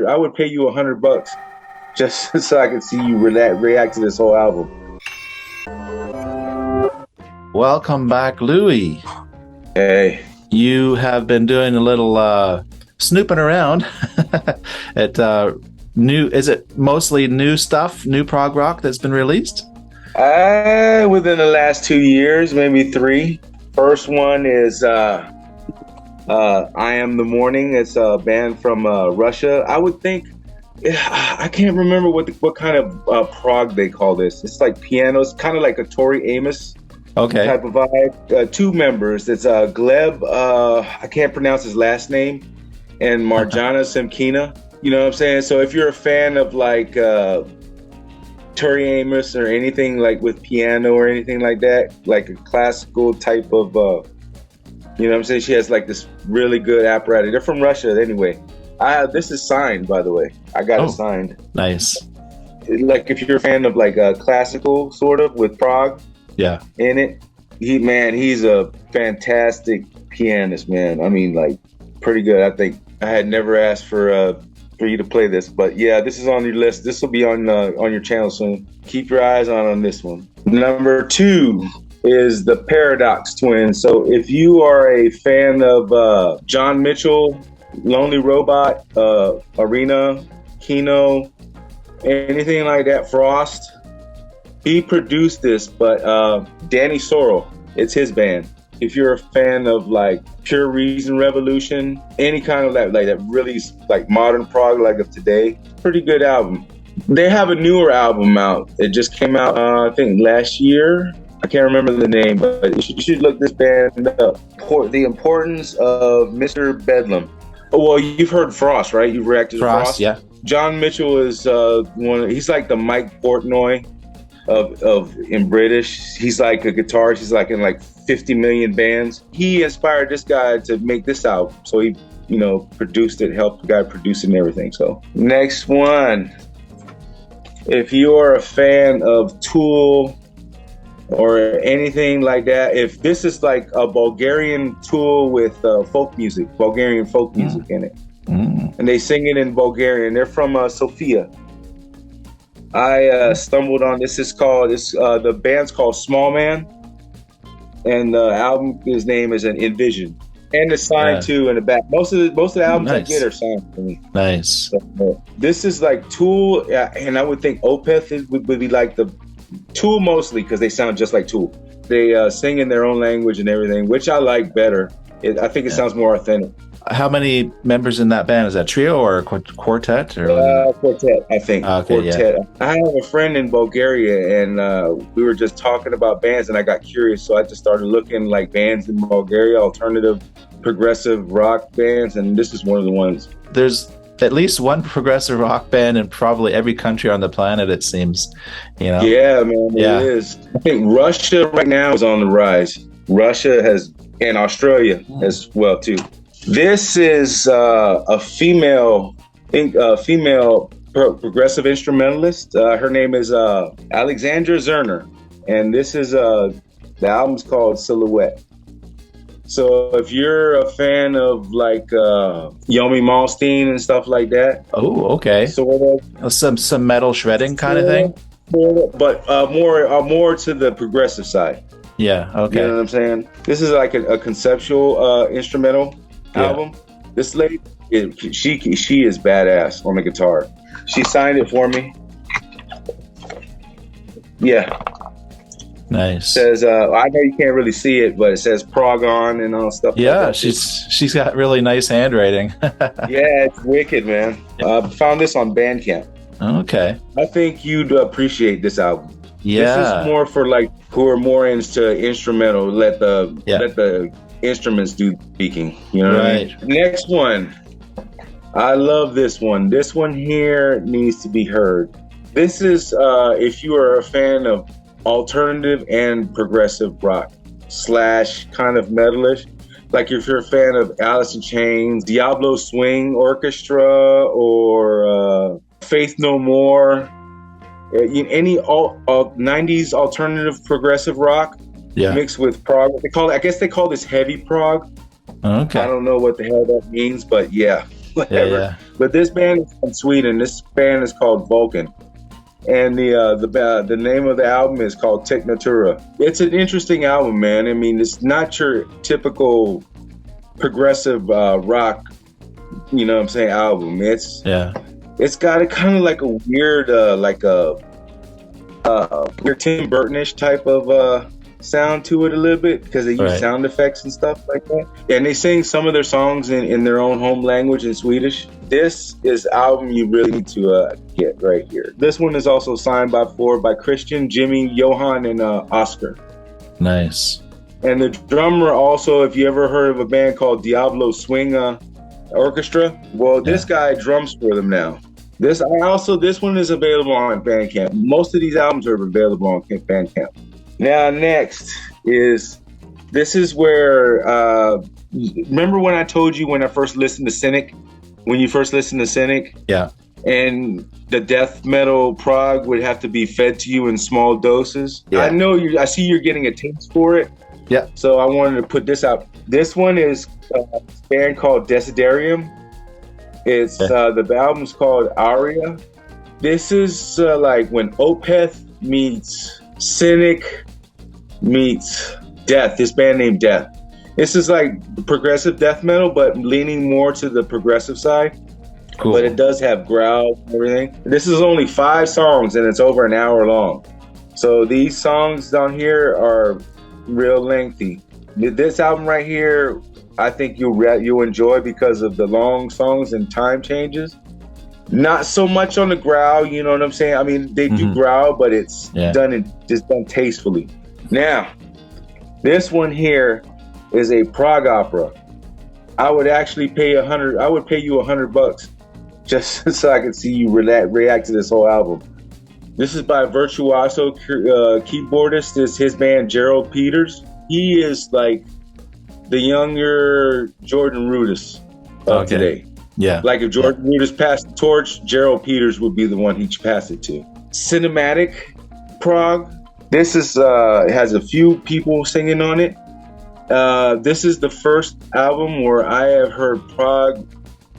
I would pay you $100 just so I could see you react to this whole album. Welcome back, Louie. Hey. You have been doing a little snooping around at is it mostly new stuff, new prog rock that's been released? Within the last 2 years, maybe 3. First one is I Am the Morning. It's a band from Russia. I would think, I can't remember what kind of prog they call this. It's like piano. It's kind of like a Tori Amos type of vibe. 2 members. It's Gleb, I can't pronounce his last name, and Marjana Semkina. You know what I'm saying? So if you're a fan of like Tori Amos or anything like with piano or anything like that, like a classical type of, you know what I'm saying? She has like this really good apparatus. They're from Russia anyway. This is signed, by the way. I got it signed. Nice. Like if you're a fan of like classical sort of with prog in it, he's a fantastic pianist, man. I mean, like pretty good. I think I had never asked for you to play this, but yeah, this is on your list. This will be on your channel soon. Keep your eyes on this one. Number 2 is the Paradox Twins. So if you are a fan of John Mitchell, Lonely Robot, Arena, Kino, anything like that, Frost, he produced this, but Danny Sorrell, it's his band. If you're a fan of like Pure Reason Revolution, any kind of like that really like modern prog like of today, pretty good album. They have a newer album out. It just came out, I think last year. I can't remember the name, but you should look this band up. The Importance of Mr. Bedlam. Oh, well, you've heard Frost, right? You've reacted to Frost? Yeah. John Mitchell is he's like the Mike Portnoy in British. He's like a guitarist. He's like in like 50 million bands. He inspired this guy to make this album. So he, produced it, helped the guy produce it and everything. So next one, if you are a fan of Tool or anything like that, if this is like a Bulgarian Tool with Bulgarian folk music in it. And they sing it in Bulgarian. They're from Sofia. I stumbled on this. The band's called Small Man, and the album's name is an Envision, and it's signed too in the back. Most of the albums I get are signed for me. Nice. So, this is like Tool, and I would think Opeth would be like the Tool mostly because they sound just like Tool. They sing in their own language and everything, which I like better. I think it sounds more authentic. How many members in that band? Is that trio or quartet? Or quartet, I think. Okay, quartet. Yeah. I have a friend in Bulgaria, and we were just talking about bands, and I got curious, so I just started looking like bands in Bulgaria, alternative, progressive rock bands, and this is one of the ones. There's at least one progressive rock band in probably every country on the planet, it seems. Yeah, man, it is. I think Russia right now is on the rise. Russia and Australia as well too. This is a female progressive instrumentalist. Her name is Alexandria Zerner, and this is the album's called Silhouette. So if you're a fan of like Yomi Malmsteen and stuff like that, okay, sort of some metal shredding kind of thing, but more to the progressive side. Yeah, okay. You know what I'm saying? This is like a conceptual instrumental album. This lady, she is badass on the guitar. She signed it for me. Yeah. Nice. Says I know you can't really see it, but it says Prog on and all stuff. Yeah, like that. she's got really nice handwriting. Yeah, it's wicked, man. Found this on Bandcamp. Okay. I think you'd appreciate this album. Yeah. This is more for like who are more into instrumental. Let the instruments do speaking. You know what I mean? Next one. I love this one. This one here needs to be heard. This is if you are a fan of alternative and progressive rock / kind of metalish. Like if you're a fan of Alice in Chains, Diablo Swing Orchestra, or Faith No More, any 90s alternative progressive rock mixed with prog. I guess they call this heavy prog. Okay. I don't know what the hell that means, but yeah. whatever. Yeah. But this band is from Sweden. This band is called Vulcan. And the name of the album is called Technatura. It's an interesting album, man. I mean, it's not your typical progressive rock, you know what I'm saying, album. It's got a kind of like a weird, weird Tim Burton-ish type of sound to it a little bit, because they use sound effects and stuff like that. And they sing some of their songs in their own home language in Swedish. This is the album you really need to get right here. This one is also signed by Christian, Jimmy, Johan, and Oscar. Nice. And the drummer also, if you ever heard of a band called Diablo Swing Orchestra, well, this guy drums for them now. This one is available on Bandcamp. Most of these albums are available on Bandcamp. Now, next this is where, remember when I told you when I first listened to Cynic? When you first listened to Cynic? Yeah. And the death metal prog would have to be fed to you in small doses? Yeah. I see you're getting a taste for it. Yeah. So I wanted to put this out. This one is a band called Desedarium. It's the album's called Aria. This is like when Opeth meets Cynic meets Death. This band named Death. This is like progressive death metal, but leaning more to the progressive side. Cool. But it does have growls and everything. This is only 5 songs and it's over an hour long. So these songs down here are real lengthy. This album right here, I think you'll enjoy because of the long songs and time changes. Not so much on the growl, you know what I'm saying? I mean, they do growl, but it's done tastefully. Now, this one here is a prog opera. I would actually pay you $100 just so I could see you react to this whole album. This is by Virtuoso keyboardist. His band Gerald Peters. He is like the younger Jordan Rudess of today. Yeah. Like if Jordan Rudess passed the torch, Gerald Peters would be the one he'd pass it to. Cinematic prog. This is has a few people singing on it. This is the first album where I have heard prog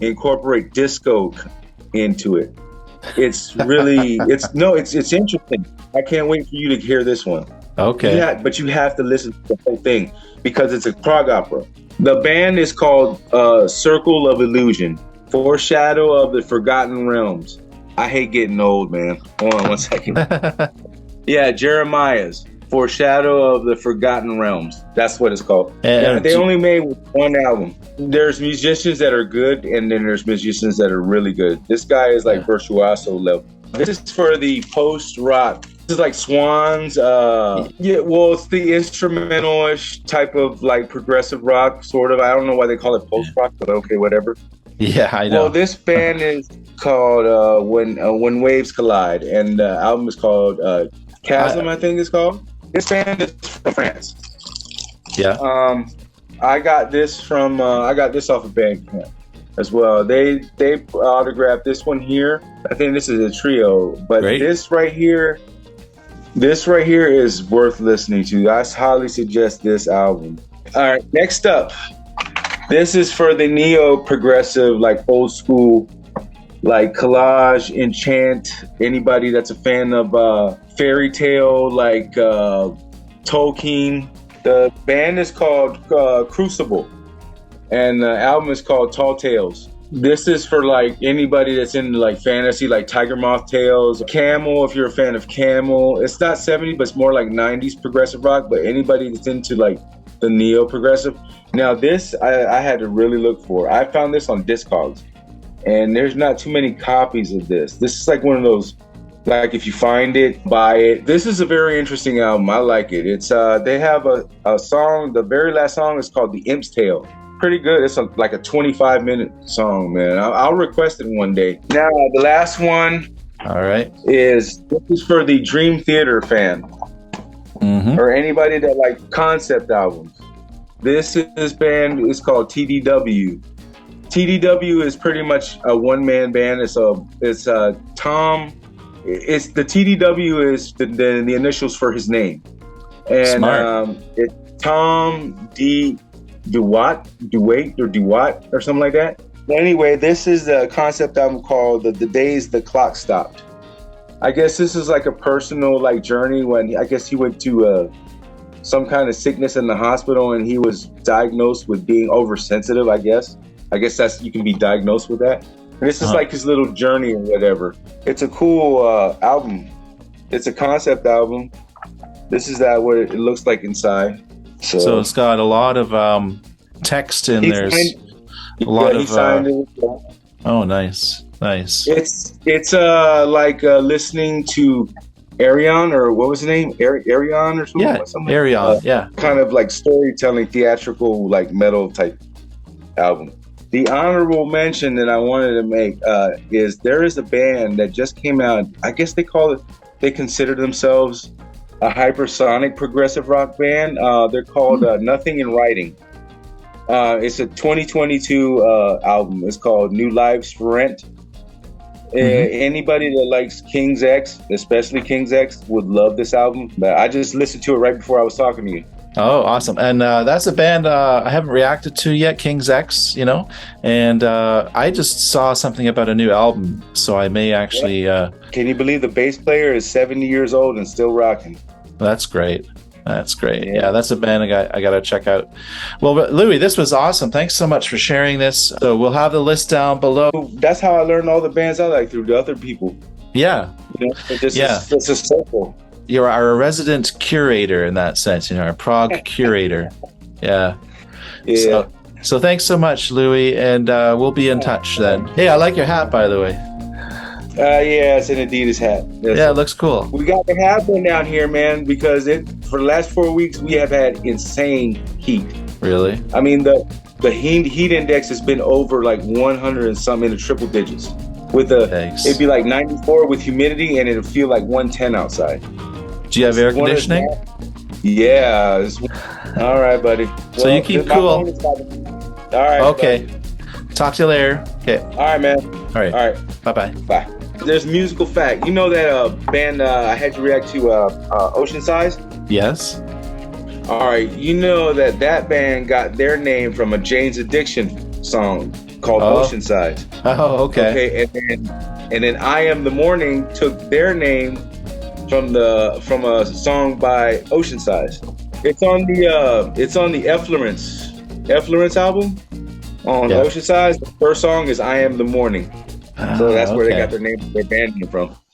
incorporate disco into it. It's really it's interesting. I can't wait for you to hear this one. Okay. Yeah, but you have to listen to the whole thing because it's a prog opera. The band is called Circle of Illusion, Foreshadow of the Forgotten Realms. I hate getting old, man. Hold on one second. Yeah, Jeremiah's Foreshadow of the Forgotten Realms. That's what it's called. And they only made one album. There's musicians that are good, and then there's musicians that are really good. This guy is like virtuoso level. This is for the post-rock. This is like Swans. It's the instrumental-ish type of like progressive rock, sort of. I don't know why they call it post-rock, but okay, whatever. Yeah, I know. Well, this band is called When Waves Collide, and the album is called Chasm, I think it's called. This band is from France. Yeah. I got this off of Bandcamp as well. They autographed this one here. I think this is a trio, but this right here is worth listening to. I highly suggest this album. All right, next up. This is for the neo-progressive, like old school, like collage, enchant. Anybody that's a fan of fairy tale, like Tolkien. The band is called Crucible, and the album is called Tall Tales. This is for like anybody that's into like fantasy, like Tiger Moth Tales, Camel. If you're a fan of Camel, it's not 70s, but it's more like 90s progressive rock. But anybody that's into like the neo-progressive. Now this, I had to really look for. I found this on Discogs, and there's not too many copies of this. This is like one of those, like if you find it, buy it. This is a very interesting album. I like it. It's they have a song. The very last song is called The Imp's Tale. Pretty good. It's like a 25-minute song, man. I'll request it one day. Now the last one, all right, this is for the Dream Theater fan. Or anybody that like concept albums. This band is called TDW. TDW is pretty much a one-man band. It's Tom. It's the TDW is the initials for his name, and it's Tom DeWatt or something like that. Anyway, this is the concept album called the Days the Clock Stopped. I guess this is like a personal like journey when I guess he went to some kind of sickness in the hospital and he was diagnosed with being oversensitive. I guess that's, you can be diagnosed with that. And this is like his little journey or whatever. It's a cool album. It's a concept album. This is what it looks like inside. So it's got a lot of text in there. A lot of. Signed it. Oh, nice. It's like listening to Arion, or what was the name? Arion or something? Yeah, Arion, yeah. Kind of like storytelling, theatrical, like metal type album. The honorable mention that I wanted to make is there is a band that just came out. I guess they consider themselves a hypersonic progressive rock band. They're called Nothing in Writing. It's a 2022 album. It's called New Lives for Rent. Anybody that likes King's X, especially King's X, would love this album. But I just listened to it right before I was talking to you. Oh, awesome. And that's a band I haven't reacted to yet, King's X, and I just saw something about a new album, so I may actually... Can you believe the bass player is 70 years old and still rocking? That's great. Yeah, that's a band I got to check out. Well, Louie, this was awesome. Thanks so much for sharing this. So we'll have the list down below. That's how I learned all the bands I like, through the other people. Yeah. It's a circle. You're our resident curator in that sense, our Prog curator. Yeah. So thanks so much, Louie, and we'll be in touch then. Hey, I like your hat, by the way. Yeah, it's an Adidas hat. It looks cool. We got to have one down here, man, because for the last 4 weeks we have had insane heat. Really? I mean, the heat index has been over like 100 and some, in the triple digits. It'd be like 94 with humidity, and it'll feel like 110 outside. Do you have air conditioning? Yeah. All right, buddy. So you keep cool. All right. Okay. Talk to you later. Okay. All right, man. All right. Bye-bye. Bye. There's musical fact. You know that band I had you react to, Ocean Size? Yes. All right. You know that band got their name from a Jane's Addiction song called Ocean Size. Oh, okay. And then I Am the Morning took their name from a song by Ocean Size. It's on the Effluence album on Ocean Size. The first song is I Am the Morning. So that's where they got their band name from.